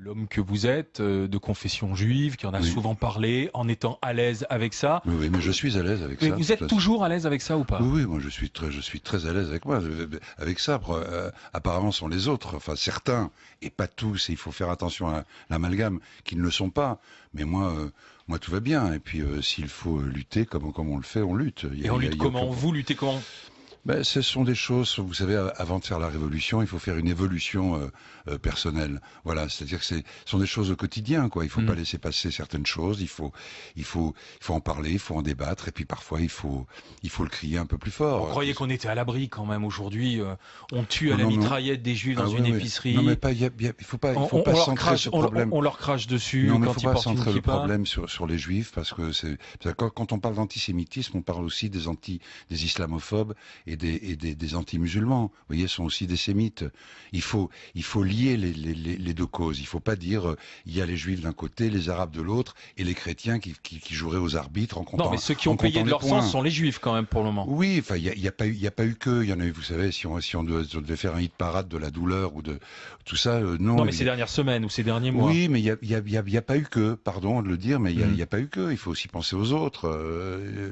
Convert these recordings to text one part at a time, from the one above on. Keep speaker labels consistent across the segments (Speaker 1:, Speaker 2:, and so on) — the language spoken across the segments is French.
Speaker 1: l'homme que vous êtes, de confession juive, qui en a souvent parlé, en étant à l'aise avec ça.
Speaker 2: Oui, mais je suis à l'aise avec ça.
Speaker 1: Mais vous êtes toujours à l'aise avec ça ou pas?
Speaker 2: Oui, moi je suis très à l'aise avec moi, avec ça. Apparemment, sont les autres, enfin certains, et pas tous. Et il faut faire attention à l'amalgame, qui ne le sont pas. Mais moi tout va bien. Et puis s'il faut lutter, comme on le fait, on lutte.
Speaker 1: Et on lutte comment? Vous luttez comment?
Speaker 2: Ben, ce sont des choses, vous savez, avant de faire la révolution, il faut faire une évolution personnelle. Voilà, c'est-à-dire que ce sont des choses au quotidien, quoi. Il faut pas laisser passer certaines choses. Il faut en parler, il faut en débattre, et puis parfois il faut le crier un peu plus fort.
Speaker 1: Vous croyez qu'on était à l'abri quand même aujourd'hui? On tue à la mitraillette des Juifs dans une épicerie.
Speaker 2: Non, mais pas, il faut pas centrer ce problème.
Speaker 1: On leur crache dessus.
Speaker 2: Non, mais
Speaker 1: quand
Speaker 2: il faut pas centrer le
Speaker 1: kippa.
Speaker 2: problème sur les Juifs, parce que quand on parle d'antisémitisme, on parle aussi des islamophobes et des anti-musulmans. Vous voyez, sont aussi des sémites. Il faut lier les deux causes. Il faut pas dire il y a les juifs d'un côté, les arabes de l'autre, et les chrétiens qui joueraient aux arbitres en comptant.
Speaker 1: Non, mais ceux qui ont payé de leur sang sont les juifs quand même pour le moment.
Speaker 2: Oui, enfin, il y a pas eu que. Il y en a eu, vous savez, si on devait faire un hit parade de la douleur ou de tout ça, non.
Speaker 1: Non, mais ces dernières semaines ou ces derniers mois.
Speaker 2: Oui, mais il y a pas eu que. Pardon de le dire, mais il y a pas eu que. Il faut aussi penser aux autres.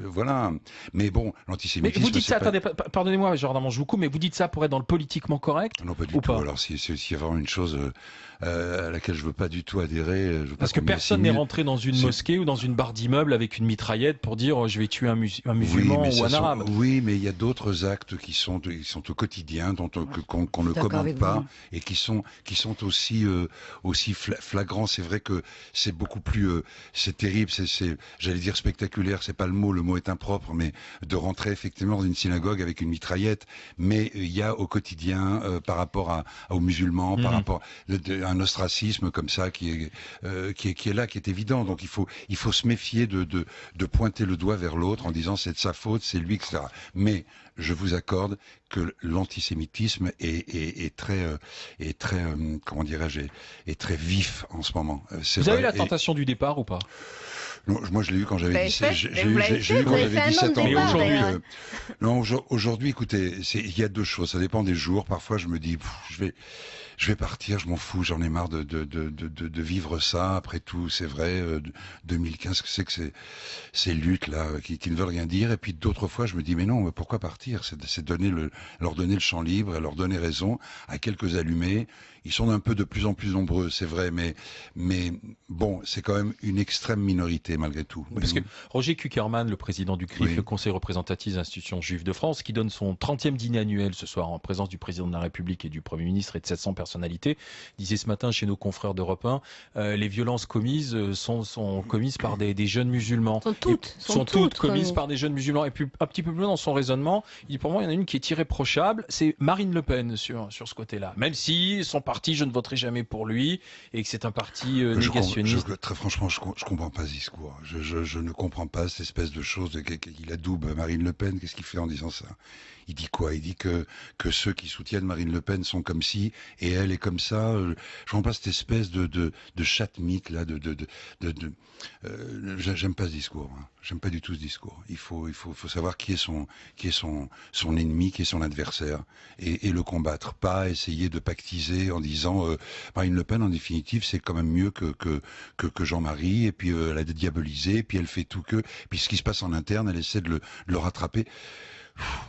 Speaker 2: Voilà. Mais bon, l'antisémitisme.
Speaker 1: Mais vous dites ça, attendez, pardonnez-moi, Jordan, je vous coupe, mais vous dites ça pour être dans le politiquement correct?
Speaker 2: Non, pas du tout. Alors, s'il y a vraiment une chose à laquelle je veux pas du tout adhérer,
Speaker 1: parce que personne n'est rentré dans une mosquée ou dans une barre d'immeuble avec une mitraillette pour dire je vais tuer un musulman ou un arabe.
Speaker 2: Oui, mais il y a d'autres actes qui sont au quotidien, qu'on ne commande pas, et qui sont aussi flagrants. C'est vrai que c'est beaucoup plus, c'est terrible, j'allais dire spectaculaire, c'est pas le mot est impropre, mais de rentrer effectivement dans une synagogue avec une mitraillette. Mais il y a au quotidien, par rapport aux musulmans, par rapport à un ostracisme comme ça qui est là, qui est évident. Donc il faut se méfier de pointer le doigt vers l'autre en disant c'est de sa faute, c'est lui, etc. Mais je vous accorde que l'antisémitisme est très comment dirais-je, est très vif en ce moment.
Speaker 1: Vous avez la tentation du départ ou pas?
Speaker 2: Non, moi je l'ai eu quand j'avais 17 ans.
Speaker 1: Mais aujourd'hui,
Speaker 2: non, aujourd'hui, écoutez, il y a deux choses. Ça dépend des jours. Parfois, je me dis, je vais partir, je m'en fous, j'en ai marre de vivre ça. Après tout, c'est vrai, 2015, c'est que ces luttes là qui ne veulent rien dire. Et puis d'autres fois, je me dis, mais non, pourquoi partir? C'est leur donner le champ libre, et leur donner raison à quelques allumés. Ils sont de plus en plus nombreux, c'est vrai, mais bon, c'est quand même une extrême minorité malgré tout.
Speaker 1: Parce que Roger Kuckerman, le président du CRIF, le Conseil représentatif des institutions juives de France, qui donne son 30e dîner annuel ce soir en présence du président de la République et du Premier ministre et de 700 personnalités, disait ce matin chez nos confrères d'Europe 1, les violences commises sont commises par des jeunes musulmans. Sont toutes commises par des jeunes musulmans. Et puis un petit peu plus loin dans son raisonnement, il dit pour moi il y en a une qui est irréprochable, c'est Marine Le Pen sur ce côté-là. Même si son parti, je ne voterai jamais pour lui et que c'est un parti négationniste.
Speaker 2: Très franchement, je comprends pas ce discours. Je ne comprends pas cette espèce de chose qu'il adoube Marine Le Pen. Qu'est-ce qu'il fait en disant ça? Il dit quoi? Il dit que ceux qui soutiennent Marine Le Pen sont comme ci et elle est comme ça. Je comprends pas cette espèce de chat-mythe là. J'aime pas ce discours. Hein. J'aime pas du tout ce discours. Il faut savoir qui est son ennemi, qui est son adversaire et le combattre. Pas essayer de pactiser en disant Marine Le Pen en définitive c'est quand même mieux que Jean-Marie et puis elle a diabolisé et puis elle fait tout que puis ce qui se passe en interne elle essaie de le rattraper.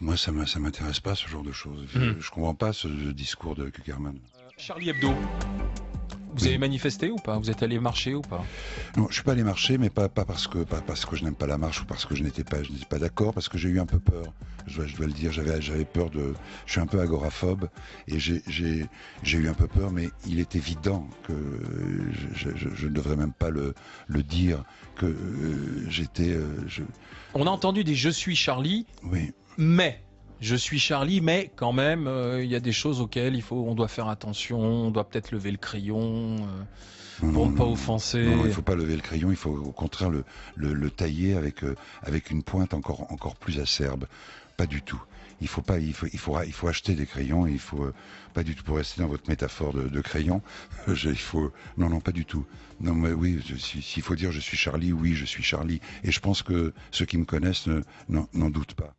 Speaker 2: Moi, ça m'intéresse pas ce genre de choses. Je comprends pas ce discours de Kuckerman.
Speaker 1: Charlie Hebdo. Vous avez manifesté ou pas? Vous êtes allé marcher ou pas?
Speaker 2: Non, je suis pas allé marcher, mais pas parce que je n'aime pas la marche ou parce que je n'étais pas d'accord, parce que j'ai eu un peu peur. Je dois le dire, j'avais peur je suis un peu agoraphobe et j'ai eu un peu peur, mais il est évident que je ne devrais même pas le dire que j'étais.
Speaker 1: On a entendu des je suis Charlie.
Speaker 2: Oui.
Speaker 1: Mais je suis Charlie, mais quand même, il y a des choses auxquelles on doit faire attention. On doit peut-être lever le crayon pour ne pas offenser.
Speaker 2: Non, il faut pas lever le crayon. Il faut au contraire le tailler avec une pointe encore plus acerbe. Pas du tout. Il faut acheter des crayons. Il faut pas du tout, pour rester dans votre métaphore de crayon. Non, pas du tout. Non, mais oui, s'il faut dire je suis Charlie, oui, je suis Charlie. Et je pense que ceux qui me connaissent n'en doutent pas.